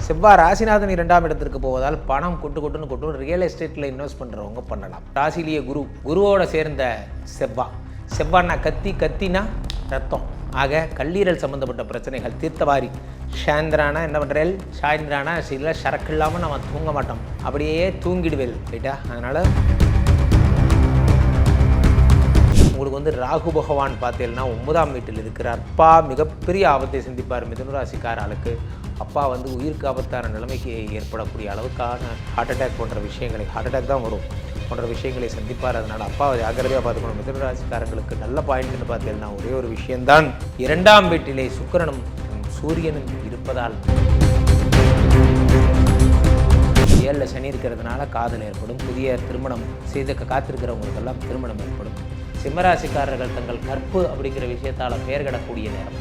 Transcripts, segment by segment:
செவ்வாய் ராசிநாதன் 2ஆம் இடத்திற்கு போவதால் பணம் கொட்டுன்னு கொட்டும். ரியல் எஸ்டேட்டில் இன்வெஸ்ட் பண்ணுறவங்க பண்ணலாம். ராசிலேயே குருவோட சேர்ந்த செவ்வாய்னா கத்தினா ரத்தம். ஆக கல்லீரல் சம்மந்தப்பட்ட பிரச்சனைகள் தீர்த்தவாரி. சாயந்திரானா என்ன பண்ணுறேன், சாயந்திரானா சில சரக்கு இல்லாமல் நம்ம தூங்க மாட்டோம், அப்படியே தூங்கிடுவேல் ரைட்டா. அதனால் உங்களுக்கு வந்து ராகு பகவான் பார்த்தீங்கன்னா 9ஆம் வீட்டில் இருக்கிறார். அப்பா மிகப்பெரிய ஆபத்தை சந்திப்பார். மிதுன ராசிக்கார ஆளுக்கு அப்பா வந்து உயிருக்கு ஆபத்தான நிலைமைக்கு ஏற்படக்கூடிய அளவுக்கான ஹார்ட் அட்டாக் போன்ற விஷயங்களை, ஹார்ட் அட்டாக் தான் வரும் போன்ற விஷயங்களை சந்திப்பார். அதனால் அப்பாவை ஜாக்கிரதையாக பார்த்துக்கணும். மிதுன ராசிக்காரங்களுக்கு நல்ல பாயிண்ட்னு பார்த்தீங்கன்னா ஒரே ஒரு விஷயம்தான், 2ஆம் வீட்டிலே சுக்கிரனும் சூரியனும் இருப்பதால் 7ல் சனி இருக்கிறதுனால காதல் ஏற்படும். புதிய திருமணம் செய்த காத்திருக்கிறவங்களுக்கெல்லாம் திருமணம் ஏற்படும். சிம்மராசிக்காரர்கள் தங்கள் கற்பு அப்படிங்கிற விஷயத்தால் பெயர் கிடக்கூடிய நேரம்.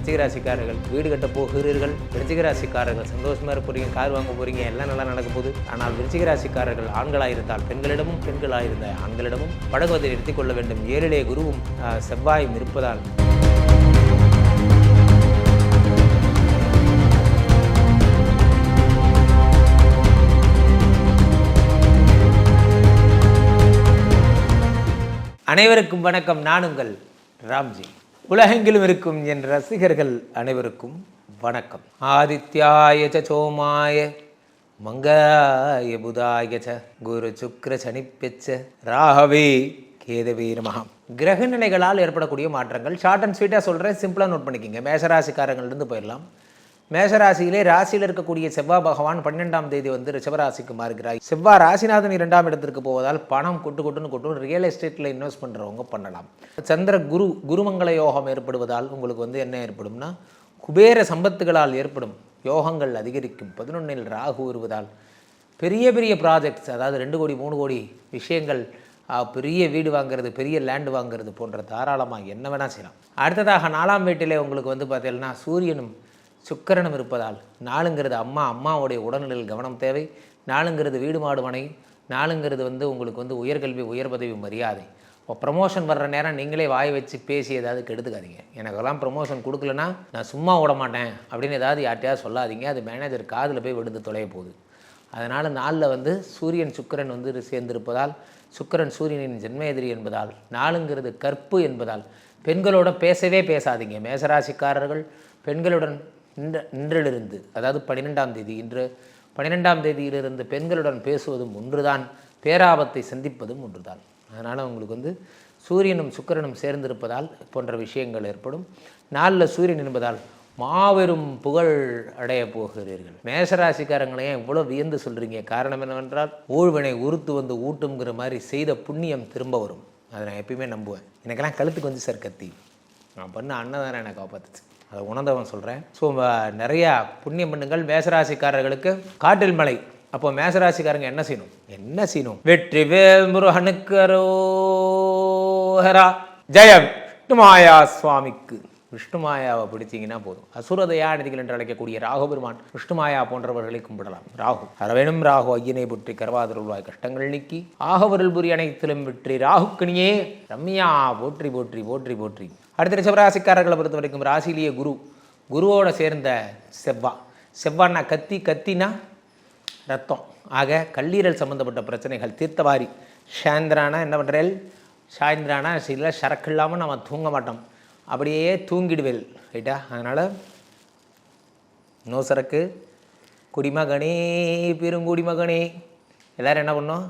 விருச்சிகராசிக்காரர்கள் வீடு கட்ட போகிறீர்கள். விருச்சிகராசிக்காரர்கள் சந்தோஷமாக இருக்க போகிறீங்க, கார் வாங்க போகிறீங்க, எல்லாம் நல்லா நடக்க போகுது. ஆனால் விருச்சிகராசிக்காரர்கள் ஆண்களாக இருந்தால் பெண்களிடமும், பெண்களாக இருந்த ஆண்களிடமும் பழகுவதை நிறுத்திக் கொள்ள வேண்டும். 7லே குருவும் செவ்வாயும் இருப்பதால் அனைவருக்கும் வணக்கம். நான் உங்கள் ராம்ஜி. உலகெங்கிலும் இருக்கும் என் ரசிகர்கள் அனைவருக்கும் வணக்கம். ஆதித்யாய சோமாய மங்காய புதாய குரு சுக்ர சனிப்பெச்ச ராகவே கேதவே நமஹ. கிரக நிலைகளால் ஏற்படக்கூடிய மாற்றங்கள் ஷார்ட் அண்ட் ஸ்வீட்டாக சொல்கிறேன், சிம்பிளாக நோட் பண்ணிக்கோங்க. மேஷராசிக்காரங்கள்லேருந்து போயிடலாம். மேஷராசியிலே ராசியில் இருக்கக்கூடிய செவ்வாய் பகவான் 12ஆம் தேதி வந்து ரிஷபராசிக்கு மாறுகிறார். செவ்வாய் ராசிநாதன் 2ஆம் இடத்திற்கு போவதால் பணம் கொட்டுன்னு கொட்டும். ரியல் எஸ்டேட்டில் இன்வெஸ்ட் பண்ணுறவங்க பண்ணலாம். சந்திர குருமங்கள யோகம் ஏற்படுவதால் உங்களுக்கு வந்து என்ன ஏற்படும்னா, குபேர சம்பத்துகளால் ஏற்படும் யோகங்கள் அதிகரிக்கும். 11ல் ராகு வருவதால் பெரிய பெரிய ப்ராஜெக்ட்ஸ், அதாவது 2 கோடி 3 கோடி விஷயங்கள், பெரிய வீடு வாங்கிறது, பெரிய லேண்டு வாங்கிறது போன்ற தாராளமாக என்ன வேணால் செய்யலாம். அடுத்ததாக 4ஆம் வீட்டிலே உங்களுக்கு வந்து பார்த்தீங்கன்னா சூரியனும் சுக்கிரனும் இருப்பதால் 4ங்கிறது அம்மாவுடைய உடல்நிலையில் கவனம் தேவை. 4ங்கிறது வீடு மாடு மனை. 4ங்கிறது வந்து உங்களுக்கு வந்து உயர்கல்வி, உயர் பதவி, மரியாதை. இப்போ ப்ரமோஷன் வர்ற நேரம் நீங்களே வாய் வச்சு பேசி ஏதாவது கெடுத்துக்காதீங்க. எனக்கெல்லாம் ப்ரமோஷன் கொடுக்கலன்னா நான் சும்மா விட மாட்டேன் அப்படின்னு ஏதாவது யார்ட்டையாவது சொல்லாதீங்க. அது மேனேஜர் காதில் போய் விடுத்து தொலைய போகுது. அதனால் 4ல் வந்து சூரியன் சுக்கிரன் வந்து சேர்ந்திருப்பதால், சுக்கிரன் சூரியனின் ஜென்ம எதிரி என்பதால், 4ங்கிறது கற்பு என்பதால் பெண்களோட பேசவே பேசாதீங்க. மேசராசிக்காரர்கள் பெண்களுடன் இன்றிலிருந்து, அதாவது 12ஆம் தேதி, இன்று 12ஆம் தேதியிலிருந்து பெண்களுடன் பேசுவதும் ஒன்றுதான், பேராபத்தை சந்திப்பதும் ஒன்றுதான். அதனால் உங்களுக்கு வந்து சூரியனும் சுக்கிரனும் சேர்ந்திருப்பதால் போன்ற விஷயங்கள் ஏற்படும். 4ல் சூரியன் என்பதால் மாபெரும் புகழ் அடைய போகிறீர்கள். மேஷராசிக்காரங்களையும் இவ்வளோ வியந்து சொல்கிறீங்க. காரணம் என்னவென்றால், ஊழ்வினை உறுத்து வந்து ஊட்டுங்கிற மாதிரி செய்த புண்ணியம் திரும்ப வரும். அதை நான் எப்பயுமே நம்புவேன். எனக்கெல்லாம் கழுத்துக்கு வந்து சார் கத்தி, நான் பண்ண அன்னதானே எனக்கு காப்பாற்றுச்சு, அதை உணர்ந்தவன் சொல்கிறேன். ஸோ நிறையா புண்ணியம் பண்ணுங்கள். மேசராசிக்காரர்களுக்கு காற்றில் மலை. அப்போ மேசராசிக்காரங்க என்ன செய்யணும்? வெற்றி வேல் முருகனுக்கு அரோஹரா, ஜெயம் விஷ்ணுமாயா சுவாமிக்கு. விஷ்ணுமாயாவை பிடிச்சிங்கன்னா போதும். அசுரதயா நிதிகள் என்று அழைக்கக்கூடிய ராகுபெருமான், விஷ்ணுமாயா போன்றவர்களை கும்பிடலாம். ராகு அரவேணும் ராகு ஐயனை புற்றி கரவாதருள்வாய் கஷ்டங்கள் நீக்கி ஆகவருள் புரி அனைத்திலும் வெற்றி ராகுக்கணியே ரம்யா போற்றி போற்றி போற்றி போற்றி. அடுத்த ரிஷபராசிக்காரர்களை பொறுத்த வரைக்கும் ராசிலேயே குருவோட சேர்ந்த செவ்வாய்னா கத்தினா ரத்தம். ஆக கல்லீரல் சம்மந்தப்பட்ட பிரச்சனைகள் தீர்த்தவாரி. சாயந்திரானா என்ன பண்ணுறேன், சாயந்திரானா சில சரக்கு இல்லாமல் நம்ம தூங்க மாட்டோம், அப்படியே தூங்கிடுவேல் ரைட்டா. அதனால் நோ சரக்கு, குடிமகனே பெருங்குடிமகனே, எல்லோரும் என்ன பண்ணோம்,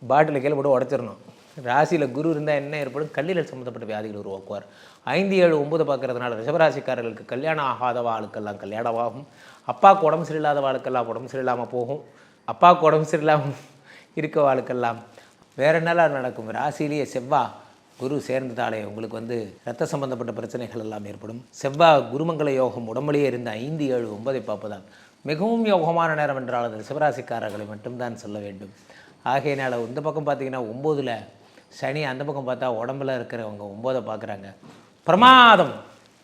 பாட்டில் கீழே போட்டு உடச்சிடணும். ராசியில் குரு இருந்தால் என்ன ஏற்படும், கல்லீரல் சம்மந்தப்பட்ட வியாதிகள் உருவாக்குவார். 5, 7, 9 பார்க்கறதுனால ரிஷபராசிக்காரர்களுக்கு கல்யாணம் ஆகாத வாழ்க்கெல்லாம் கல்யாணமாகும். அப்பாவுக்கு உடம்பு சரியில்லாத வாழ்க்கெல்லாம் உடம்பு சரியில்லாமல் போகும். அப்பாவுக்கு உடம்பு சரியில்லாமல் இருக்க வாழ்க்கெல்லாம் வேறு என்னெல்லாம் நடக்கும். ராசியிலேயே செவ்வாய் குரு சேர்ந்ததாலே உங்களுக்கு வந்து இரத்த சம்பந்தப்பட்ட பிரச்சனைகள் எல்லாம் ஏற்படும். செவ்வாய் குருமங்கள யோகம் உடம்புலேயே இருந்த 5, 7, 9 பார்ப்பதால் மிகவும் யோகமான நேரம் என்றால் அது ரிஷபராசிக்காரர்களை மட்டும்தான் சொல்ல வேண்டும். ஆகையினால் இந்த பக்கம் பார்த்தீங்கன்னா 9ல் சனி, அந்த பக்கம் பார்த்தா உடம்புல இருக்கிறவங்க 9 பார்க்குறாங்க. பிரமாதம்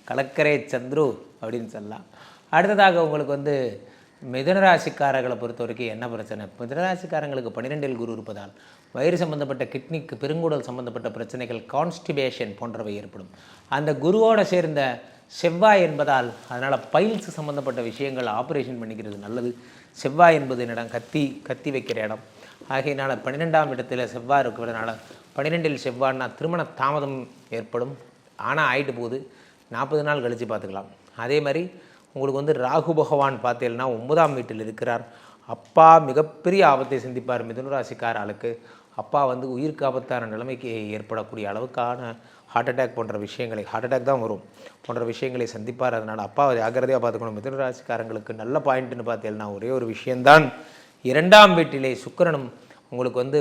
கலக்கரே சந்துரு அப்படின்னு சொல்லலாம். அடுத்ததாக உங்களுக்கு வந்து மிதுனராசிக்காரர்களை பொறுத்த வரைக்கும் என்ன பிரச்சனை, மிதுனராசிக்காரங்களுக்கு 12ல் குரு இருப்பதால் வயிறு சம்பந்தப்பட்ட, கிட்னிக்கு, பெருங்குடல் சம்பந்தப்பட்ட பிரச்சனைகள், கான்ஸ்டிபேஷன் போன்றவை ஏற்படும். அந்த குருவோடு சேர்ந்த செவ்வாய் என்பதால் அதனால் பைல்ஸ் சம்மந்தப்பட்ட விஷயங்கள் ஆப்ரேஷன் பண்ணிக்கிறது நல்லது. செவ்வாய் என்பது என்னிடம் கத்தி வைக்கிற இடம். ஆகையினால் 12ஆம் இடத்துல செவ்வாய் இருக்கிறதுனால 12இல் செவ்வாய்னா திருமண தாமதம் ஏற்படும். ஆனால் ஆகிட்டு போகுது, 40 நாள் கழித்து பார்த்துக்கலாம். அதே மாதிரி உங்களுக்கு வந்து ராகு பகவான் பார்த்தீங்கன்னா 9ஆம் வீட்டில் இருக்கிறார். அப்பா மிகப்பெரிய ஆபத்தை சந்திப்பார். மிதுன ராசிக்கார ஆளுக்கு அப்பா வந்து உயிருக்கு ஆபத்தான நிலைமைக்கு ஏற்படக்கூடிய அளவுக்கான ஹார்ட் அட்டாக் போன்ற விஷயங்களை, ஹார்ட் அட்டாக் தான் வரும் போன்ற விஷயங்களை சந்திப்பார். அதனால் அப்பாவை ஜாக்கிரதையாக பார்த்துக்கணும். மிதுன ராசிக்காரங்களுக்கு நல்ல பாயிண்ட்டுன்னு பார்த்தீங்கன்னா ஒரே ஒரு விஷயந்தான், 2ஆம் வீட்டிலே சுக்கிரனும் உங்களுக்கு வந்து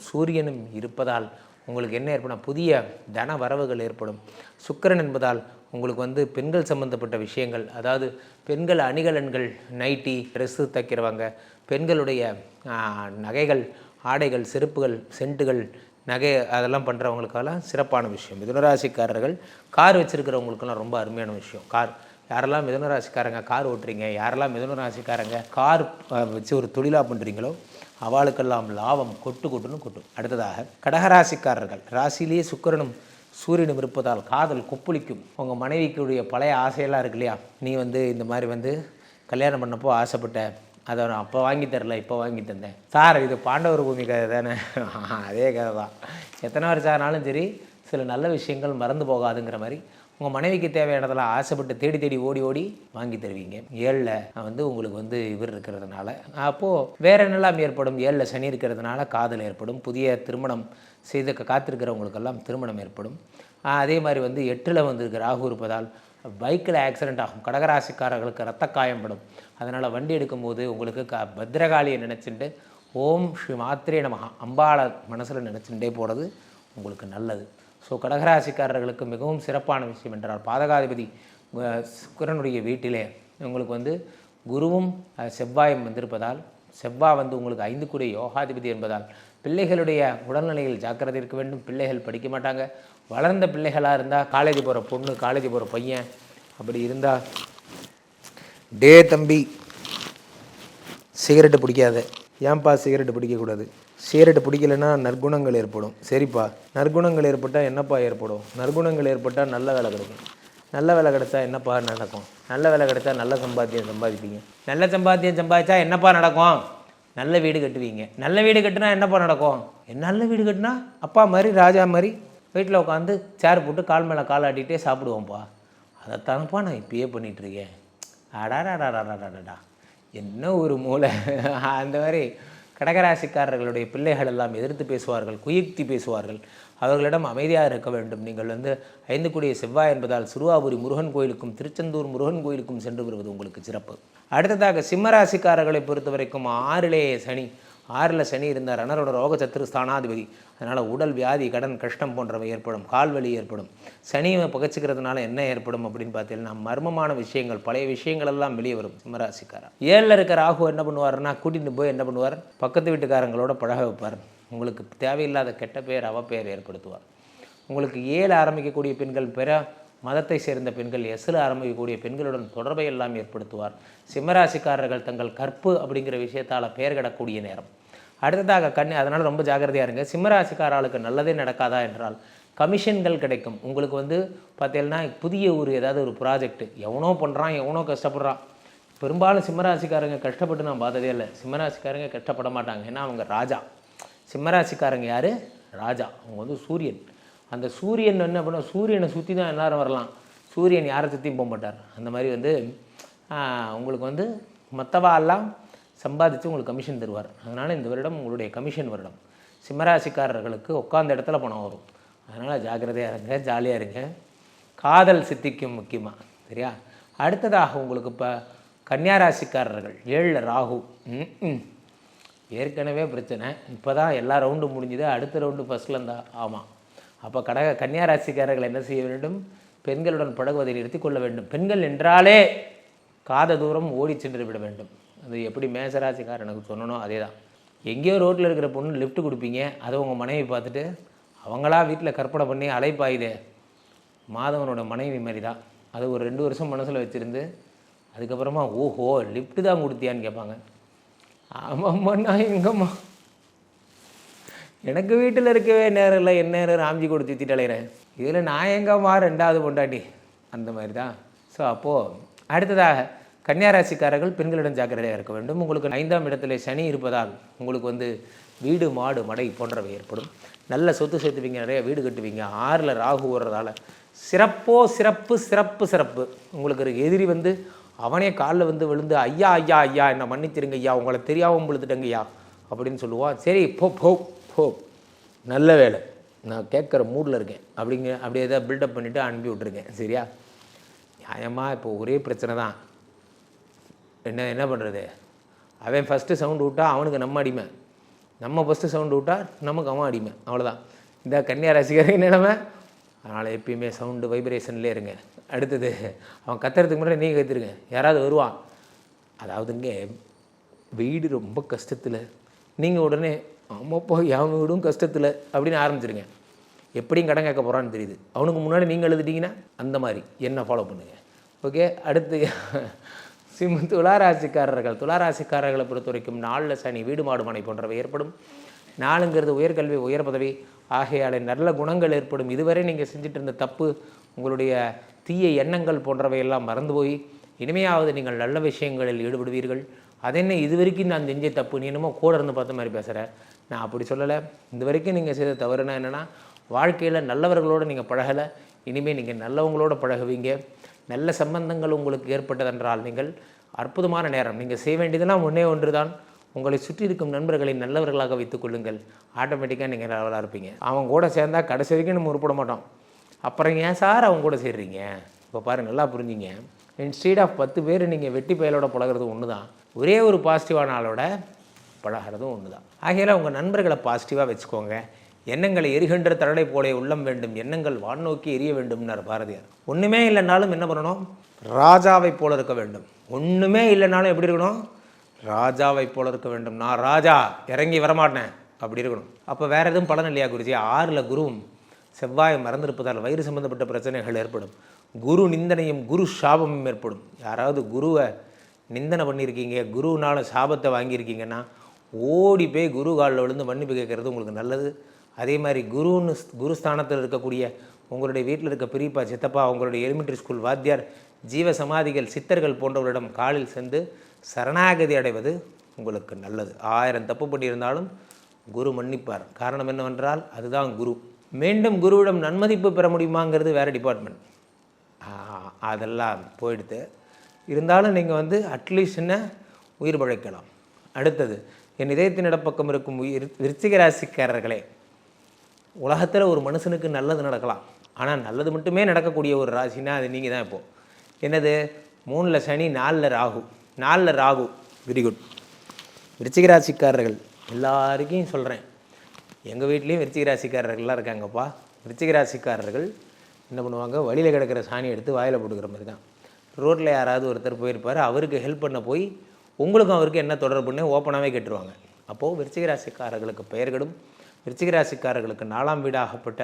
சூரியனும் இருப்பதால் உங்களுக்கு என்ன ஏற்படும், புதிய தன வரவுகள் ஏற்படும். சுக்கிரன் என்பதால் உங்களுக்கு வந்து பெண்கள் சம்மந்தப்பட்ட விஷயங்கள், அதாவது பெண்கள் அணிகலன்கள், நைட்டி, ட்ரெஸ்ஸு தைக்கிறவங்க, பெண்களுடைய நகைகள், ஆடைகள், செருப்புகள், சென்ட்டுகள், நகை அதெல்லாம் பண்ணுறவங்களுக்கெல்லாம் சிறப்பான விஷயம். மிதுனராசிக்காரர்கள் கார் வச்சுருக்கிறவங்களுக்கெல்லாம் ரொம்ப அருமையான விஷயம். யாரெல்லாம் மிதுனராசிக்காரங்க கார் ஓட்டுறீங்க, யாரெல்லாம் மிதுனராசிக்காரங்க கார் வச்சு ஒரு தொழிலாக பண்ணுறீங்களோ அவளுக்கெல்லாம் லாபம் கொட்டுன்னு கொட்டும். அடுத்ததாக கடகராசிக்காரர்கள், ராசியிலேயே சுக்கிரனும் சூரியனும் இருப்பதால் காதல் கொப்புளிக்கும். உங்கள் மனைவிக்குடைய பழைய ஆசையெல்லாம் இருக்கு இல்லையா, நீ வந்து இந்த மாதிரி வந்து கல்யாணம் பண்ணப்போ ஆசைப்பட்ட, அதை நான் அப்போ வாங்கி தரல, இப்போ வாங்கி தந்தேன் சார். இது பாண்டவர் பூமி கதை தானே, அதே கதை தான். எத்தனை வருஷம் ஆனாலும் சரி சில நல்ல விஷயங்கள் மறந்து போகாதுங்கிற மாதிரி உங்கள் மனைவிக்கு தேவையானதெல்லாம் ஆசைப்பட்டு தேடி ஓடி வாங்கி தருவீங்க. 7ல் வந்து உங்களுக்கு வந்து இவர் இருக்கிறதுனால அப்போது வேறு என்னெல்லாம் ஏற்படும், 7ல் சனி இருக்கிறதுனால காதல் ஏற்படும். புதிய திருமணம் செய்து காத்திருக்கிறவங்களுக்கெல்லாம் திருமணம் ஏற்படும். அதே மாதிரி வந்து 8ல் வந்து ராகு இருப்பதால் பைக்கில் ஆக்சிடெண்ட் ஆகும். கடகராசிக்காரர்களுக்கு ரத்த காயப்படும். அதனால் வண்டி எடுக்கும்போது உங்களுக்கு பத்ரகாளியை நினச்சிட்டு ஓம் ஸ்ரீ மாத்திரே நமஹ அம்பாளை மனசில் நினச்சிட்டே போகிறது உங்களுக்கு நல்லது. ஸோ கடகராசிக்காரர்களுக்கு மிகவும் சிறப்பான விஷயம் என்றால் பாதகாதிபதி சுக்கிரனுடைய வீட்டிலே உங்களுக்கு வந்து குருவும் செவ்வாயும் வந்திருப்பதால், செவ்வாய் வந்து உங்களுக்கு 5 யோகாதிபதி என்பதால் பிள்ளைகளுடைய உடல்நிலையில் ஜாக்கிரதை இருக்க வேண்டும். பிள்ளைகள் படிக்க மாட்டாங்க. வளர்ந்த பிள்ளைகளாக இருந்தால், காலேஜ் போகிற பொண்ணு, காலேஜ் போகிற பையன் அப்படி இருந்தால், டே தம்பி சிகரெட்டு பிடிக்காத, ஏன்பா சிகரெட்டு பிடிக்கக்கூடாது, சிகரெட்டு பிடிக்கலைன்னா நற்குணங்கள் ஏற்படும். சரிப்பா, நற்குணங்கள் ஏற்பட்டால் என்னப்பா ஏற்படும், நற்குணங்கள் ஏற்பட்டால் நல்ல வேலை கிடைக்கும். நல்ல வேலை கிடைச்சா என்னப்பா நடக்கும், நல்ல வேலை கிடைச்சா நல்ல சம்பாத்தியம் சம்பாதிப்பீங்க. நல்ல சம்பாத்தியம் சம்பாதிச்சா என்னப்பா நடக்கும், நல்ல வீடு கட்டுவீங்க. நல்ல வீடு கட்டுனா என்னப்பா நடக்கும், நல்ல வீடு கட்டுனா அப்பா மாதிரி ராஜா மாதிரி வீட்டில் உட்காந்து சேர் போட்டு கால் மேலே கால் ஆட்டிகிட்டே சாப்பிடுவோம்ப்பா. அதைத்தானப்பா நான் இப்பயே பண்ணிகிட்ருக்கேன். அடாடாடாடாடாடா, என்ன ஒரு மூளை. அந்த மாதிரி கடகராசிக்காரர்களுடைய பிள்ளைகள் எல்லாம் எதிர்த்து பேசுவார்கள், குயுக்தி பேசுவார்கள். அவர்களிடம் அமைதியாக இருக்க வேண்டும். நீங்கள் வந்து 5 செவ்வாய் என்பதால் சிறுவாபுரி முருகன் கோயிலுக்கும் திருச்செந்தூர் முருகன் கோயிலுக்கும் சென்று வருவது உங்களுக்கு சிறப்பு. அடுத்ததாக சிம்மராசிக்காரர்களை பொறுத்த வரைக்கும் 6லே சனி, 6ல் சனி இருந்தார். அனரோட ரோக சத்துரு ஸ்தானாதிபதி. அதனால் உடல் வியாதி, கடன், கஷ்டம் போன்றவை ஏற்படும். கால்வலி ஏற்படும். சனியை பகச்சிக்கிறதுனால என்ன ஏற்படும் அப்படின்னு பார்த்தீங்கன்னா மர்மமான விஷயங்கள், பழைய விஷயங்கள் எல்லாம் வெளியே வரும். சிம்மராசிக்காரர் 7ல் இருக்க ராகு என்ன பண்ணுவார்னா கூட்டிகிட்டு போய் என்ன பண்ணுவார், பக்கத்து வீட்டுக்காரங்களோட பழக வைப்பார். உங்களுக்கு தேவையில்லாத கெட்ட பெயர், அவப்பெயர் ஏற்படுத்துவார். உங்களுக்கு 7 ஆரம்பிக்கக்கூடிய பெண்கள், பிற மதத்தை சேர்ந்த பெண்கள், எஸ்ஸில் ஆரம்பிக்கக்கூடிய பெண்களுடன் தொடர்பை எல்லாம் ஏற்படுத்துவார். சிம்மராசிக்காரர்கள் தங்கள் கற்பு அப்படிங்கிற விஷயத்தால் பெயர் கிடக்கூடிய நேரம். அடுத்ததாக அதனால் ரொம்ப ஜாக்கிரதையாக இருங்க. சிம்மராசிக்காரர்களுக்கு நல்லதே நடக்காதா என்றால் கமிஷன்கள் கிடைக்கும். உங்களுக்கு வந்து பார்த்தீங்கன்னா புதிய ஏதாவது ஒரு ப்ராஜெக்ட் எவனோ பண்ணுறான், எவனோ கஷ்டப்படுறான். பெரும்பாலும் சிம்மராசிக்காரங்க கஷ்டப்பட்டு நான் பார்த்ததே இல்லை. சிம்மராசிக்காரங்க கஷ்டப்பட மாட்டாங்க, ஏன்னா அவங்க ராஜா. சிம்மராசிக்காரங்க யார், ராஜா. அவங்க வந்து சூரியன். அந்த சூரியன் என்ன பண்ண, சூரியனை சுற்றி தான் எல்லோரும் வரலாம், சூரியன் யாரை சுற்றியும் போக மாட்டார். அந்த மாதிரி வந்து உங்களுக்கு வந்து மற்றவாலாம் சம்பாதிச்சு உங்களுக்கு கமிஷன் தருவார். அதனால் இந்த வருடம் உங்களுடைய கமிஷன் வருடம். சிம்மராசிக்காரர்களுக்கு உட்காந்த இடத்துல பணம் வரும். அதனால் ஜாக்கிரதையாக இருங்க, ஜாலியாக இருங்க. காதல் சித்திக்கும் முக்கியமாக, சரியா? அடுத்ததாக உங்களுக்கு இப்போ கன்னியாராசிக்காரர்கள் 7ல் ராகு. ஏற்கனவே பிரச்சனை, இப்போ தான் எல்லா ரவுண்டும் முடிஞ்சுது, அடுத்த ரவுண்டு ஃபஸ்ட்டில் இருந்தால். ஆமாம். அப்போ கன்னியாராசிக்காரர்கள் என்ன செய்ய வேண்டும், பெண்களுடன் பழகுவதை நிறுத்தி கொள்ள வேண்டும். பெண்கள் என்றாலே காத தூரம் ஓடி சென்று விட வேண்டும். அது எப்படி மேசராசிக்காரனுக்கு சொன்னனோ அதே தான். எங்கேயோ ரோட்டில் இருக்கிற பொண்ணு லிஃப்ட் கொடுப்பீங்க, அதை உங்கள் மனைவி பார்த்துட்டு அவங்களா வீட்டில் கற்பனை பண்ணி அலைப்பாயுதே, மாதவனோட மனைவி மாதிரி தான். அது ஒரு 2 வருஷம் மனசில் வச்சுருந்து அதுக்கப்புறமா ஓஹோ லிஃப்ட்டு தான் கொடுத்தியான்னு கேட்பாங்க. ஆமாம்மா, நான் எங்கம்மா, எனக்கு வீட்டில் இருக்கவே நேரம் இல்லை, என்ன நேரம் ராம்ஜி கூட திட்டிட்டு அலைகிறேன். இதில் நான் எங்கம்மா 2வது பொண்டாட்டி. அந்த மாதிரி தான். ஸோ அப்போது அடுத்ததாக கன்னியாராசிக்காரர்கள் பெண்களிடம் ஜாக்கிரதையாக இருக்க வேண்டும். உங்களுக்கு 5ஆம் இடத்துல சனி இருப்பதால் உங்களுக்கு வீடு மாடு மடை போன்றவை ஏற்படும். நல்ல சொத்து சேர்த்துவீங்க, நிறைய வீடு கட்டுவீங்க. 6ல் ராகு வர்றதால சிறப்பு. உங்களுக்கு ஒரு எதிரி அவனே காலில் விழுந்து ஐயா ஐயா ஐயா என்னை மன்னிச்சிருங்க ஐயா, உங்களை தெரியாமல் விழுந்துட்டங்க ஐயா அப்படின்னு சொல்லுவான். சரி போ நல்ல வேலை, நான் கேட்குற மூடில் இருக்கேன் அப்படியே எதாவது பில்டப் பண்ணிவிட்டு அனுப்பி விட்ருக்கேன். சரியா? நியாயமாக இப்போ ஒரே பிரச்சனை தான். என்ன பண்ணுறது? அவன் ஃபஸ்ட்டு சவுண்டு விட்டா அவனுக்கு நம்ம அடிமை, நம்ம ஃபஸ்ட்டு சவுண்டு விட்டா நமக்கு அவன் அடிமை. அவ்வளோதான் இந்த கன்னியாராசிக்காரங்க நிலைமை. அதனால் எப்பயுமே சவுண்டு வைப்ரேஷன்லேயே இருங்க. அடுத்தது அவன் கத்துறதுக்கு முன்னாடி நீங்கள் கற்றுருங்க. யாராவது வருவான், அதாவதுங்க வீடு ரொம்ப கஷ்டத்தில், நீங்கள் உடனே ஆமாப்பா என் வீடும் கஷ்டத்தில் அப்படின்னு ஆரம்பிச்சிருங்க. எப்படியும் கடன் கேட்க போகிறான்னு தெரியுது, அவனுக்கு முன்னாடி நீங்கள் எழுதிட்டிங்கன்னா அந்த மாதிரி என்ன ஃபாலோ பண்ணுங்கள். ஓகே. அடுத்து துளாராசிக்காரர்களை பொறுத்த வரைக்கும் 4ல் சனி, வீடு மாடு மனை போன்றவை ஏற்படும். 4ங்கிறது உயர்கல்வி, உயர் பதவி ஆகையால் நல்ல குணங்கள் ஏற்படும். இதுவரை நீங்கள் செஞ்சுட்டு இருந்த தப்பு, உங்களுடைய தீய எண்ணங்கள் போன்றவையெல்லாம் மறந்து போய் இனிமையாவது நீங்கள் நல்ல விஷயங்களில் ஈடுபடுவீர்கள். அதென்ன இது வரைக்கும் நான் செஞ்ச தப்பு, நீ என்னமோ கூட இருந்து பார்த்த மாதிரி பேசுகிறேன். நான் அப்படி சொல்லலை. இது வரைக்கும் நீங்கள் செய்த தவறுனா என்னென்னா, வாழ்க்கையில் நல்லவர்களோடு நீங்கள் பழகலை. இனிமேல் நீங்கள் நல்லவங்களோட பழகுவீங்க. நல்ல சம்பந்தங்கள் உங்களுக்கு ஏற்பட்டதென்றால் நீங்கள் அற்புதமான நேரம். நீங்கள் செய்ய வேண்டியதெல்லாம் ஒன்று தான், உங்களை சுற்றி இருக்கும் நண்பர்களை நல்லவர்களாக வைத்துக் கொள்ளுங்கள். ஆட்டோமேட்டிக்காக நீங்கள் நல்லவராக இருப்பீங்க. அவங்க கூட சேர்ந்தால் கடைசி வரைக்கும் நம்ம உருப்பட மாட்டோம். அப்புறம் ஏன் சார் அவங்க கூட சேர்றீங்க? இப்போ பாருங்கள், நல்லா புரிஞ்சிங்க. இன்ஸ்டீட் ஆஃப் 10 பேர் நீங்கள் வெட்டி பயலோட பழகிறது ஒன்று தான், ஒரே ஒரு பாசிட்டிவான ஆளோட பழகிறதும் ஒன்று தான். ஆகையால் உங்கள் நண்பர்களை பாசிட்டிவாக வச்சுக்கோங்க. எண்ணங்களை எரிகின்ற தரடை போல உள்ளம் வேண்டும், எண்ணங்கள் வானோக்கி எரிய வேண்டும்னார் பாரதியார். ஒன்றுமே இல்லைனாலும் என்ன பண்ணணும்? ராஜாவை போல இருக்க வேண்டும். ஒன்றுமே இல்லைனாலும் எப்படி இருக்கணும்? ராஜாவை போல இருக்க வேண்டும். நான் ராஜா, இறங்கி வரமாட்டேன் அப்படி இருக்கணும். அப்போ வேறு எதுவும் பலன் இல்லையா குருஜி? 6ல் குருவும் செவ்வாய் மறந்திருப்பதால் வயிறு சம்பந்தப்பட்ட பிரச்சனைகள் ஏற்படும். குரு நிந்தனையும் குரு சாபமும் ஏற்படும். யாராவது குருவை நிந்தனை பண்ணியிருக்கீங்க, குருனால சாபத்தை வாங்கியிருக்கீங்கன்னா ஓடி போய் குரு காலில் விழுந்து மன்னிப்பு கேட்குறது உங்களுக்கு நல்லது. அதே மாதிரி குருஸ்தானத்தில் இருக்கக்கூடிய உங்களுடைய வீட்டில் இருக்க பெரியப்பா, சித்தப்பா, உங்களுடைய எலிமெண்ட்ரி ஸ்கூல் வாத்தியார், ஜீவ சமாதிகள், சித்தர்கள் போன்றவரிடம் காலில் சென்று சரணாகதி அடைவது உங்களுக்கு நல்லது. 1000 தப்பு பண்ணியிருந்தாலும் குரு மன்னிப்பார். காரணம் என்னவென்றால் அதுதான் குரு. மீண்டும் குருவிடம் நன்மதிப்பு பெற முடியுமாங்கிறது வேறு டிபார்ட்மெண்ட், அதெல்லாம் போயிடுத்து. இருந்தாலும் நீங்கள் அட்லீஸ்ட் என்ன உயிர் பழைக்கலாம். அடுத்தது, என் இதயத்தின் இடப்பக்கம் இருக்கும் விருச்சிக ராசிக்காரர்களே, உலகத்தில் ஒரு மனுஷனுக்கு நல்லது நடக்கலாம், ஆனால் நல்லது மட்டுமே நடக்கக்கூடிய ஒரு ராசினா அது நீங்கள் தான். இப்போது என்னது? 3ல் சனி, 4ல் ராகு. Very good. விருச்சிக ராசிக்காரர்கள் எல்லாருக்கும் சொல்கிறேன், எங்கள் வீட்லேயும் விருச்சிக ராசிக்காரர்கள்லாம் இருக்காங்கப்பா. விருச்சிக ராசிக்காரர்கள் என்ன பண்ணுவாங்க? வழியில் கிடக்கிற சாணி எடுத்து வாயில் போட்டுக்கிற மாதிரி தான். ரோட்டில் யாராவது ஒருத்தர் போயிருப்பார், அவருக்கு ஹெல்ப் பண்ண போய் உங்களுக்கும் அவருக்கு என்ன தொடர்புன்னு ஓப்பனாகவே கேட்டுருவாங்க. அப்போது விருச்சிக ராசிக்காரர்களுக்கு பெயர்களும், விருச்சிக ராசிக்காரர்களுக்கு 4ஆம் வீடாகப்பட்ட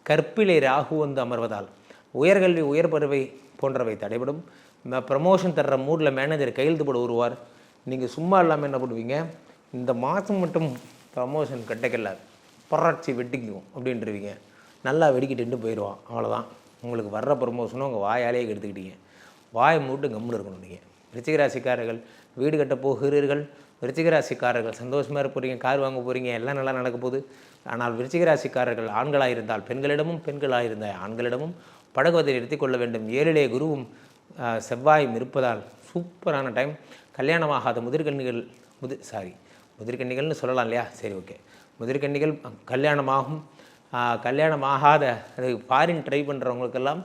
கற்பிலை ராகு அமர்வதால் உயர்கல்வி, உயர் பதவி போன்றவை தடைபடும். ப்ரமோஷன் தர்ற மூடில் மேனேஜர் கையெழுத்து போட வருவார். நீங்கள் சும்மா இல்லாமல் என்ன பண்ணுவீங்க? இந்த மாதம் மட்டும் ப்ரமோஷன் கட்டைக்கல பறட்சி வெட்டிக்குவோம் அப்படின்ட்டுருவீங்க. நல்லா வெடிக்கிட்டு போயிடுவான். அவ்வளோதான், உங்களுக்கு வர்ற ப்ரமோஷனும் உங்கள் வாயாலேயே எடுத்துக்கிட்டீங்க. வாயை மூட்டு கம்முன்னு இருக்கணும். நீங்கள் விருச்சிக ராசிக்காரர்கள் வீடு கட்ட போகிறீர்கள். விருச்சிக ராசிக்காரர்கள் சந்தோஷமாக இருக்க போகிறீங்க, கார் வாங்க போகிறீங்க, எல்லாம் நல்லா நடக்க போகுது. ஆனால் விருச்சிக ராசிக்காரர்கள் ஆண்களாக இருந்தால் பெண்களிடமும், பெண்களாக இருந்த ஆண்களிடமும் பழகுவதை நிறுத்தி கொள்ள வேண்டும். 7லே குருவும் செவ்வாயும் இருப்பதால் சூப்பரான டைம். கல்யாணமாகாத முதிர்கன்னிகள்னு சொல்லலாம் இல்லையா? சரி, ஓகே. முதிர்கன்னிகள் கல்யாணமாகும். கல்யாணமாகாத அது ஃபாரின் ட்ரை பண்ணுறவங்களுக்கெல்லாம்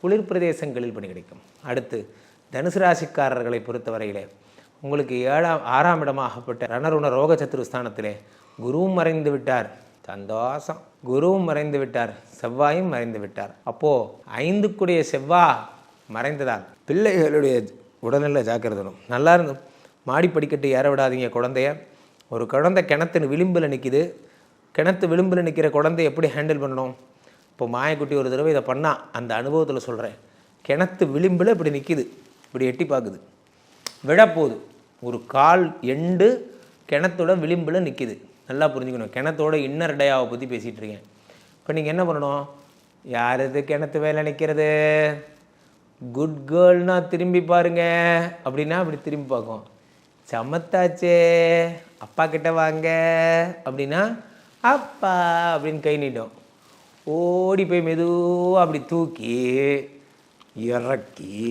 குளிர் பிரதேசங்களில் பணி கிடைக்கும். அடுத்து தனுசு ராசிக்காரர்களை பொறுத்தவரையிலே உங்களுக்கு 6ஆம் இடமாகப்பட்ட ரணருண ரோக சத்துருஸ்தானத்திலே குருவும் மறைந்து விட்டார். சந்தோஷம். குருவும் மறைந்து விட்டார், செவ்வாயும் மறைந்து விட்டார். அப்போது 5க்குடைய செவ்வாய் மறைந்ததால் பிள்ளைகளுடைய உடல்நிலை ஜாக்கிரதணும். நல்லா இருந்தும் மாடி படிக்கட்டு ஏற விடாதீங்க குழந்தைய. ஒரு குழந்தை கிணத்தின் விளிம்பில் நிற்கிது. கிணத்து விளிம்பில் நிற்கிற குழந்தைய எப்படி ஹேண்டில் பண்ணணும்? இப்போ மாயக்குட்டி ஒரு தடவை இதை பண்ணால் அந்த அனுபவத்தில் சொல்கிறேன். கிணத்து விளிம்பில் இப்படி நிற்கிது, இப்படி எட்டி பார்க்குது, விழப்போகுது. ஒரு கால் எண்டு கிணத்தோட விளிம்பில் நிற்கிது. நல்லா புரிஞ்சுக்கணும். கிணத்தோட இன்னர் டேயாவை பற்றி பேசிகிட்டு இருக்கேன். இப்போ நீங்கள் என்ன பண்ணணும்? யார் இது கிணத்து வேலை நிற்கிறது? குட் கேர்ள்னா திரும்பி பாருங்க அப்படின்னா அப்படி திரும்பி பார்க்கும். சமத்தாச்சே அப்பா கிட்ட வாங்க அப்படின்னா அப்பா அப்படின்னு கை நீட்டும். ஓடி போய் மெதுவாக அப்படி தூக்கி இறக்கி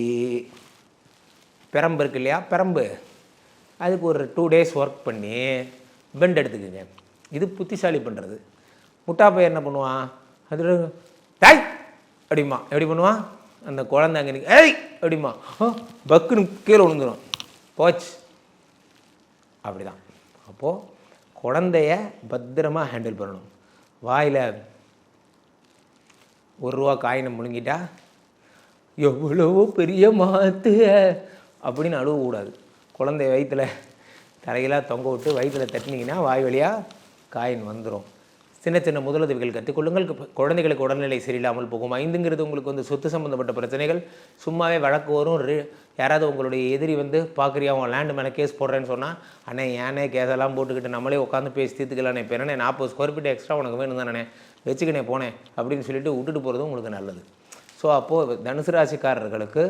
பெரம்பு இருக்கு இல்லையா, பெரம்பு அதுக்கு ஒரு 2 days ஒர்க் பண்ணி பெண்ட் எடுத்துக்குங்க. இது புத்திசாலி பண்ணுறது. முட்டா பையன் என்ன பண்ணுவான், அது டாய் அப்படிமா எப்படி பண்ணுவான், அந்த குழந்தை அங்கே ஏய் அப்படிமா பக்குன்னு கீழே விழுந்துடும், போச்சு. அப்படி தான். அப்போது குழந்தைய பத்திரமாக ஹேண்டில் பண்ணணும். வாயில் ₹1 காயினை முழுங்கிட்டா எவ்வளவோ பெரிய மாத்து அப்படின்னு அழுவக்கூடாது. குழந்தைய வயிற்றில் தலையெல்லாம் தொங்க விட்டு வயிற்றில் தட்டினீங்கன்னா வாய் வழியாக காயின் வந்துடும். சின்ன சின்ன முதலுதவிகள் கற்றுக்கொள்ளுங்கள். குழந்தைகளுக்கு உடல்நிலை சரியில்லாமல் போகும். 5ங்கிறது உங்களுக்கு வந்து சொத்து சம்மந்தப்பட்ட பிரச்சனைகள். சும்மாவே வழக்கு வரும். யாராவது உங்களுடைய எதிரி வந்து பார்க்குறியா உன் லேண்டு மேலே கேஸ் போடுறேன்னு சொன்னால், அண்ணே ஏன்னே கேஸெல்லாம் போட்டுக்கிட்டு நம்மளே உட்காந்து பேசி தீர்த்துக்கலானே, இப்போ என்னண்ணே 40 ஸ்கொயர் ஃபீட் எக்ஸ்ட்ரா உனக்கு வேணும் தானே வச்சுக்கினே போனேன் அப்படின்னு சொல்லிட்டு விட்டுட்டு போகிறது உங்களுக்கு நல்லது. ஸோ அப்போது தனுசு ராசிக்காரர்களுக்கு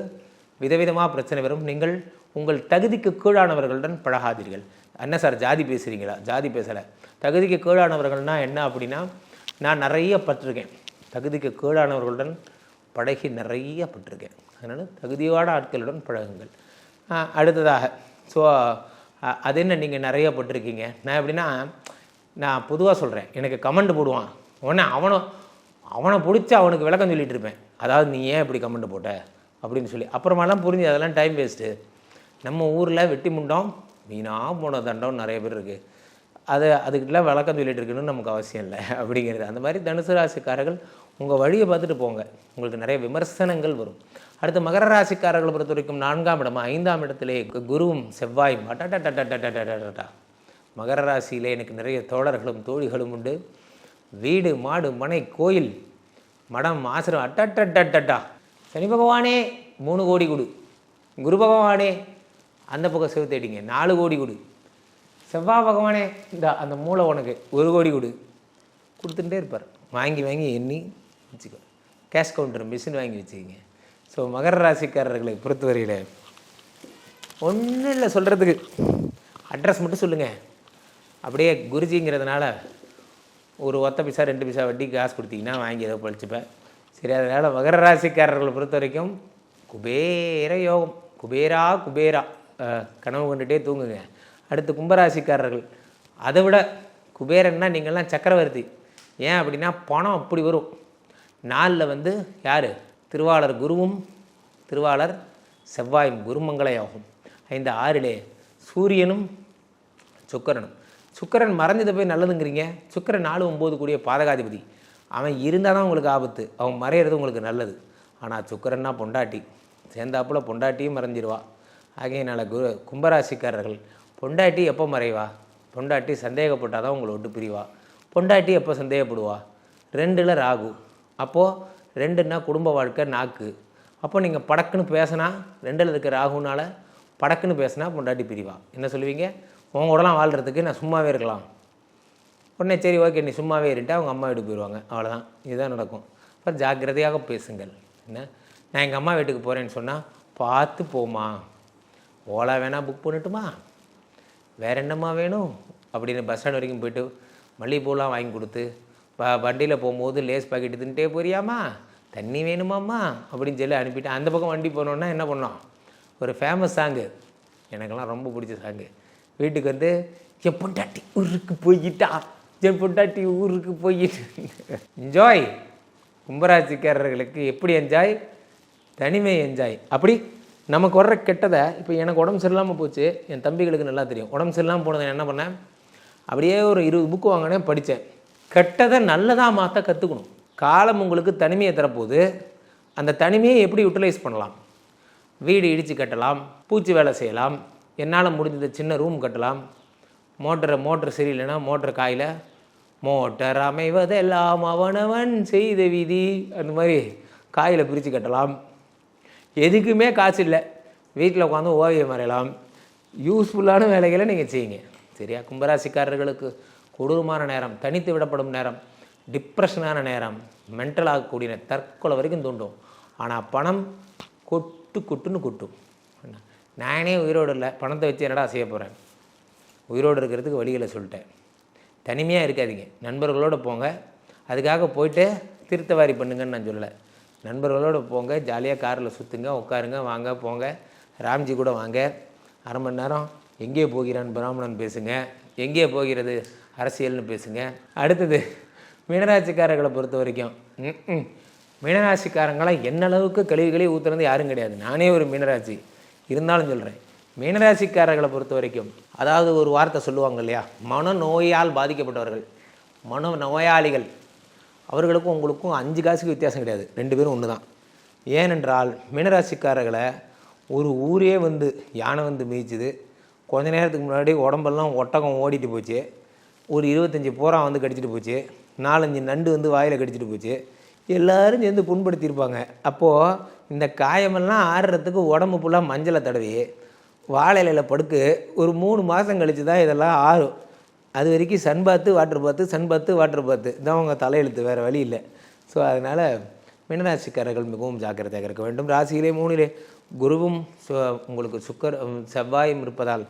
விதவிதமாக பிரச்சனை வரும். நீங்கள் உங்கள் தகுதிக்கு கீழானவர்களுடன் பழகாதீர்கள். என்ன சார் ஜாதி பேசுகிறீங்களா? ஜாதி பேசலை. தகுதிக்கு கீழானவர்கள்னால் என்ன அப்படின்னா, நான் நிறைய பட்டிருக்கேன். தகுதிக்கு கீழானவர்களுடன் பழகி நிறைய பட்டிருக்கேன். அதனால் தகுதியான ஆட்களுடன் பழகுங்கள். அடுத்ததாக ஸோ அது என்ன நீங்கள் நிறைய பட்டிருக்கீங்க, நான் எப்படின்னா நான் பொதுவாக சொல்கிறேன். எனக்கு கமெண்ட் போடுவான் உடனே அவனை பிடிச்சி அவனுக்கு விளக்கம் சொல்லிகிட்டு இருப்பேன். அதாவது நீ ஏன் இப்படி கமெண்ட் போட்ட அப்படின்னு சொல்லி. அப்புறமாலாம் புரிஞ்சு அதெல்லாம் டைம் வேஸ்ட்டு. நம்ம ஊரில் வெட்டி முண்டம் வீணாக போன தண்டம் நிறைய பேர் இருக்குது. அதுக்கிட்டலாம் விளக்கம் சொல்லிட்டு இருக்கணும்னு நமக்கு அவசியம் இல்லை அப்படிங்கிறது. அந்த மாதிரி தனுசு ராசிக்காரர்கள் உங்கள் வழியை பார்த்துட்டு போங்க. உங்களுக்கு நிறைய விமர்சனங்கள் வரும். அடுத்து மகர ராசிக்காரர்களை பொறுத்த வரைக்கும் 4ஆம் இடம் 5ஆம் இடத்திலே குருவும் செவ்வாயும் அட்டா. மகர ராசியிலே எனக்கு நிறைய தோழர்களும் தோழிகளும் உண்டு. வீடு மாடு மனை கோயில் மடம் ஆசிரம் அட்டா. சனி பகவானே 3 கோடி கொடு, குரு பகவானே அந்த பக்கம் செலுத்திட்டீங்க 4 கோடி கொடு, செவ்வாய் பகவானே இந்த அந்த மூளை உனக்கு 1 கோடி கொடு, கொடுத்துட்டே இருப்பார். வாங்கி வாங்கி எண்ணி வச்சுக்கோ. கேஷ் கவுண்டர் மிஷின் வாங்கி வச்சுக்கிங்க. ஸோ மகர ராசிக்காரர்களை பொறுத்தவரையில் ஒன்றும் இல்லை சொல்கிறதுக்கு, அட்ரஸ் மட்டும் சொல்லுங்கள். அப்படியே குருஜிங்கிறதுனால ஒரு 1 பைசா 2 பைசா வட்டி காசு கொடுத்தீங்கன்னா வாங்கி ஏதோ பழிச்சுப்பேன். சரி, அதனால் மகர ராசிக்காரர்களை பொறுத்த வரைக்கும் குபேர யோகம். குபேரா கனவு கொண்டுகிட்டே தூங்குங்க. அடுத்து கும்பராசிக்காரர்கள் அதை விட குபேரன்னா நீங்கள்லாம் சக்கரவர்த்தி. ஏன் அப்படின்னா பணம் அப்படி வரும். நாளில் வந்து யார், திருவாளர் குருவும் திருவாளர் செவ்வாயும் குருமங்கள யோகம். 5 6 சூரியனும் சுக்கிரனும். சுக்கிரன் மறைஞ்சதை போய் நல்லதுங்கிறீங்க. சுக்கிரன் 4 9 கூடிய பாதகாதிபதி. அவன் இருந்தால் தான் உங்களுக்கு ஆபத்து, அவன் மறையிறது உங்களுக்கு நல்லது. ஆனால் சுக்கிரன்னா பொண்டாட்டி சேர்ந்தாப்புல பொண்டாட்டியும் மறைஞ்சிருவா. ஆகையினால கும்பராசிக்காரர்கள் பொண்டாட்டி எப்போ மறைவா, பொண்டாட்டி சந்தேகப்பட்டால் தான் உங்களை விட்டு பிரிவா. பொண்டாட்டி எப்போ சந்தேகப்படுவா, 2ல் ராகு. அப்போது 2ன்னா குடும்ப வாழ்க்கை நாக்கு. அப்போ நீங்கள் படக்குன்னு பேசினா 2ல் இருக்க ராகுனால படக்குன்னு பேசினா பொண்டாட்டி பிரிவா. என்ன சொல்லுவீங்க, உங்க கூடலாம் வாழ்கிறதுக்கு நான் சும்மாவே இருக்கலாம். உடனே சரி ஓகே நீ சும்மாவே இருந்துட்டு அவங்க அம்மா வீட்டுக்கு போயிடுவாங்க. அவ்வளோதான், இதுதான் நடக்கும். அப்புறம் ஜாக்கிரதையாக பேசுங்கள். என்ன, நான் எங்கள் அம்மா வீட்டுக்கு போகிறேன்னு சொன்னால் பார்த்து போமா, ஓலா வேணால் புக் பண்ணட்டுமா, வேறு என்னம்மா வேணும் அப்படின்னு பஸ் ஸ்டாண்ட் வரைக்கும் போய்ட்டு மல்லிகைப்பூலாம் வாங்கி கொடுத்து வண்டியில் போகும்போது லேஸ் பாக்கெட்டு தின்ட்டே போறியாம்மா, தண்ணி வேணுமாம்மா அப்படின்னு சொல்லி அனுப்பிட்டு அந்த பக்கம் வண்டி போனோன்னா என்ன பண்ணோம், ஒரு ஃபேமஸ் சாங்கு எனக்கெல்லாம் ரொம்ப பிடிச்ச சாங்கு. வீட்டுக்கு வந்து என் பொண்டாட்டி ஊருக்கு போயிட்டா, என் பொண்டாட்டி ஊருக்கு போயிட்டு என்ஜாய். கும்பராசிக்காரர்களுக்கு எப்படி என்ஜாய், தனிமை என்ஜாய். அப்படி நமக்கு வர்ற கெட்டதை, இப்போ எனக்கு உடம்பு சரியில்லாமல் போச்சு, என் தம்பிகளுக்கு நல்லா தெரியும். உடம்பு சரியில்லாமல் போனதை என்ன பண்ணேன், அப்படியே ஒரு 20 புக்கு வாங்கினேன், படித்தேன். கெட்டதை நல்லதாக மாற்ற கற்றுக்கணும். காலம் உங்களுக்கு தனிமையை தரப்போது, அந்த தனிமையை எப்படி யூட்டிலைஸ் பண்ணலாம். வீடு இடித்து கட்டலாம், பூச்சி வேலை செய்யலாம், என்னால் முடிஞ்சது சின்ன ரூம் கட்டலாம். மோட்டர் சரியில்லைன்னா மோட்டர் காயில் மோட்டர் அமைவதெல்லாம் அவனவன் செய்த விதி அந்த மாதிரி காயில் பிரித்து கட்டலாம். எதுக்குமே காசு இல்லை, வீட்டில் உட்காந்து ஓவியம் வரையலாம். யூஸ்ஃபுல்லான வேலைகளை நீங்கள் செய்யுங்க. சரியா? கும்பராசிக்காரர்களுக்கு கொடூரமான நேரம், தனித்து விடப்படும் நேரம், டிப்ரெஷனான நேரம், மென்டல் ஆகக்கூடிய தற்கொலை வரைக்கும் தூண்டும். ஆனால் பணம் கொட்டுன்னு கொட்டும். நானே உயிரோடு இல்லை, பணத்தை வச்சு என்னடா செய்ய போகிறேன்? உயிரோடு இருக்கிறதுக்கு வழிகளை சொல்லிட்டேன். தனிமையாக இருக்காதீங்க, நண்பர்களோடு போங்க. அதுக்காக போயிட்டு திருத்தவாரி பண்ணுங்கன்னு நான் சொல்லலை. நண்பர்களோடு போங்க, ஜாலியாக காரில் சுற்றுங்க, உட்காருங்க, வாங்க போங்க. ராம்ஜி கூட வாங்க, அரை மணி நேரம் எங்கே போகிறான் பிராமணன் பேசுங்க, எங்கே போகிறது அரசியல்னு பேசுங்க. அடுத்தது மீனராசிக்காரர்களை பொறுத்த வரைக்கும் மீனராசிக்காரங்களாம் என்னளவுக்கு கழிவுகளே ஊற்றுறது யாரும் கிடையாது. நானே ஒரு மீனராசி இருந்தாலும் சொல்கிறேன், மீனராசிக்காரர்களை பொறுத்த வரைக்கும் அதாவது ஒரு வார்த்தை சொல்லுவாங்க இல்லையா, மனநோயால் பாதிக்கப்பட்டவர்கள், மனநோயாளிகள், அவர்களுக்கும் உங்களுக்கும் 5 காசுக்கு வித்தியாசம் கிடையாது, 2 பேரும் ஒன்று தான். ஏனென்றால் மீனராசிக்காரர்களை ஒரு ஊரே வந்து யானை வந்து மீச்சுது, கொஞ்ச நேரத்துக்கு முன்னாடி உடம்பெல்லாம் ஒட்டகம் ஓடிட்டு போச்சு, ஒரு 25 போரா வந்து கடிச்சிட்டு போச்சு, 4-5 நண்டு வந்து வாயில் கடிச்சிட்டு போச்சு, எல்லோரும் சேர்ந்து புண்படுத்தியிருப்பாங்க. அப்போது இந்த காயமெல்லாம் ஆறுறதுக்கு உடம்பு ஃபுல்லாக மஞ்சளை தடவி வாழையில படுக்கு ஒரு 3 மாதம் கழித்து தான் இதெல்லாம் ஆறும். அது வரைக்கும் சன் பாத்து வாட்டர் பாத்து இதான் அவங்க தலையெழுத்து, வேறு வழி இல்லை. ஸோ அதனால் மீனராசிக்காரர்கள் மிகவும் ஜாக்கிரதையாக இருக்க வேண்டும். ராசியிலே 3லே குருவும் உங்களுக்கு செவ்வாயும் இருப்பதால்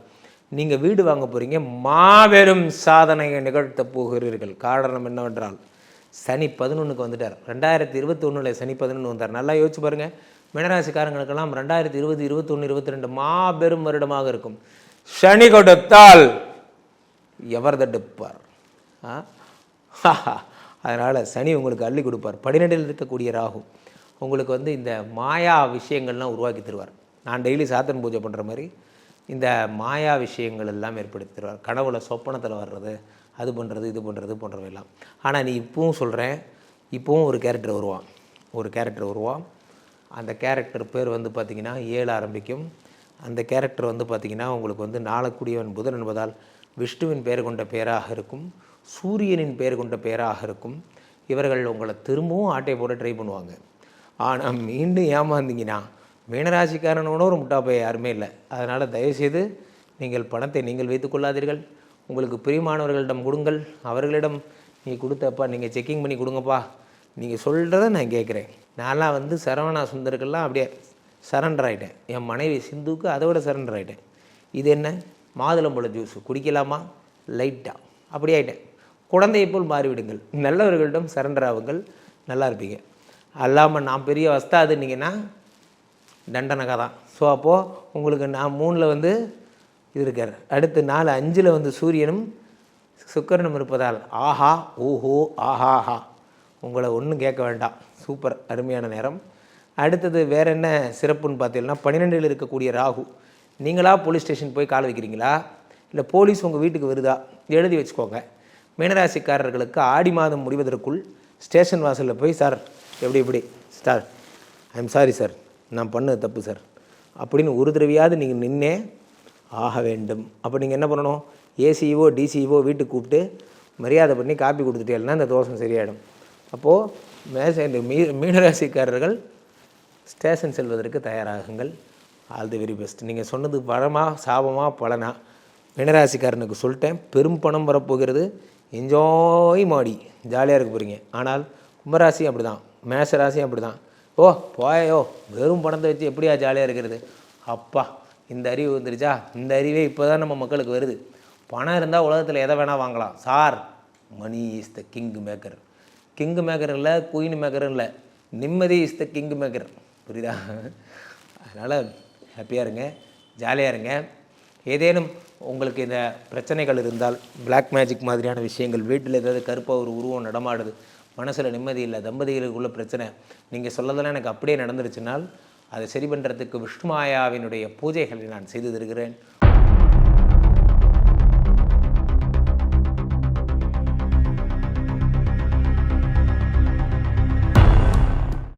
நீங்கள் வீடு வாங்க போகிறீங்க, மாபெரும் சாதனையை நிகழ்த்த போகிறீர்கள். காரணம் என்னவென்றால் சனி 11க்கு வந்துட்டார். 2021 சனி 11 வந்தார். நல்லா யோசிச்சு பாருங்கள், மீனராசிக்காரங்களுக்கெல்லாம் 2020, 21, 22 மாபெரும் வருடமாக இருக்கும். சனி கொடுத்தால் எவர் தடுப்பார்? அதனால் சனி உங்களுக்கு அள்ளி கொடுப்பார். 12ல் இருக்கக்கூடிய ராகு உங்களுக்கு வந்து இந்த மாயா விஷயங்கள்லாம் உருவாக்கி தருவார். நான் டெய்லி சாத்தன் பூஜை பண்ணுற மாதிரி இந்த மாயா விஷயங்கள் எல்லாம் ஏற்படுத்தி தருவார். கனவுல சொப்பனத்தில் வர்றது, அது பண்ணுறது, இது பண்ணுறது போன்றவையெல்லாம். ஆனால் நீ இப்பவும் சொல்கிறேன், இப்போவும் ஒரு கேரக்டர் வருவான். அந்த கேரக்டர் பேர் வந்து பார்த்திங்கன்னா 7 ஆரம்பிக்கும். அந்த கேரக்டர் வந்து பார்த்திங்கன்னா உங்களுக்கு வந்து நாளக்கூடியவன் புதன் என்பதால் விஷ்ணுவின் பெயர் கொண்ட பெயராக இருக்கும், சூரியனின் பெயர் கொண்ட பெயராக இருக்கும். இவர்கள் உங்களை திரும்பவும் ஆட்டை போட ட்ரை பண்ணுவாங்க. ஆனால் மீண்டும் ஏமாந்தீங்கன்னா மீனராசிக்காரனோட ஒரு முட்டாப்பைய யாருமே இல்லை. அதனால் தயவுசெய்து நீங்கள் பணத்தை நீங்கள் வைத்துக் கொள்ளாதீர்கள். உங்களுக்கு பிரியமானவர்களிடம் கொடுங்கள். அவர்களிடம் நீ கொடுத்தப்பா நீங்கள் செக்கிங் பண்ணி கொடுங்கப்பா, நீங்கள் சொல்கிறத நான் கேட்குறேன். நான்லாம் வந்து சரவணா சுந்தருக்கெல்லாம் அப்படியே சரண்டர் ஆகிட்டேன். என் மனைவி சிந்துவுக்கு அதை விட சரண்டர் ஆகிட்டேன். இது என்ன மாதுளம்பழ ஜூஸு குடிக்கலாமா லைட்டாக அப்படி ஆகிட்டேன். குழந்தையை போல் மாறிவிடுங்கள். நல்லவர்களிடம் சரண்டர் ஆகுங்கள், நல்லா இருப்பீங்க. அல்லாமல் நான் பெரிய வஸ்தாதுன்னீங்கன்னா தண்டனக்கா தான். ஸோ அப்போது உங்களுக்கு நான் 3ல் வந்து இது இருக்கார். அடுத்து 4, 5ல் வந்து சூரியனும் சுக்கிரனும் இருப்பதால் ஆஹா ஓஹோ ஆஹாஹா, உங்களை ஒன்றும் கேட்க வேண்டாம். சூப்பர், அருமையான நேரம். அடுத்தது வேறு என்ன சிறப்புன்னு பார்த்தீங்கன்னா 12ல் இருக்கக்கூடிய ராகு. நீங்களாக போலீஸ் ஸ்டேஷன் போய் கால் வைக்கிறீங்களா, இல்லை போலீஸ் உங்கள் வீட்டுக்கு வருதா, எழுதி வச்சுக்கோங்க. மீனராசிக்காரர்களுக்கு ஆடி மாதம் முடிவதற்குள் ஸ்டேஷன் வாசலில் போய் சார் எப்படி சார் ஐம் சாரி சார், நான் பண்ணது தப்பு சார் அப்படின்னு ஒரு தடவையாவது நீங்கள் நின்னே ஆக வேண்டும். அப்போ நீங்கள் என்ன பண்ணணும், ஏசிஓ டிசிஓ வீட்டுக்கு கூப்பிட்டு மரியாதை பண்ணி காப்பி கொடுத்துட்டேன்னா அந்த தோஷம் சரியாயிடும். அப்போது மீனராசிக்காரர்கள் ஸ்டேஷன் செல்வதற்கு தயாராகுங்கள். All the very best. நீங்கள் சொன்னது பழமா சாபமா பலனா மீனராசிக்காரனுக்கு சொல்லிட்டேன். பெரும் பணம் வரப்போகிறது, என்ஜாய் மாடி ஜாலியாக இருக்க போகிறீங்க. ஆனால் கும்பராசியும் அப்படி தான், மேஷராசியும் அப்படி தான். ஓ போயோ வெறும் பணத்தை வச்சு எப்படியா ஜாலியாக இருக்கிறது? அப்பா இந்த அறிவு வந்துருச்சா? இந்த அறிவே இப்போ தான் நம்ம மக்களுக்கு வருது. பணம் இருந்தால் உலகத்தில் எதை வேணால் வாங்கலாம் sir. Money is the king maker. King maker இல்லை, குயின் மேக்கரும் இல்லை, நிம்மதி இஸ் த கிங் மேக்கர். புரியுதா? அதனால் ஹாப்பியாக இருங்க, ஜாலியாக இருங்க. ஏதேனும் உங்களுக்கு இந்த பிரச்சனைகள் இருந்தால், பிளாக் மேஜிக் மாதிரியான விஷயங்கள், வீட்டில் ஏதாவது கருப்பாக ஒரு உருவம் நடமாடுது, மனசில் நிம்மதி இல்லை, தம்பதிகளுக்குள்ள பிரச்சனை, நீங்கள் சொல்லதெல்லாம் எனக்கு அப்படியே நடந்துருச்சுனால் அதை சரி பண்ணுறதுக்கு விஷ்ணுமாயாவினுடைய பூஜைகளை நான் செய்து தருகிறேன்.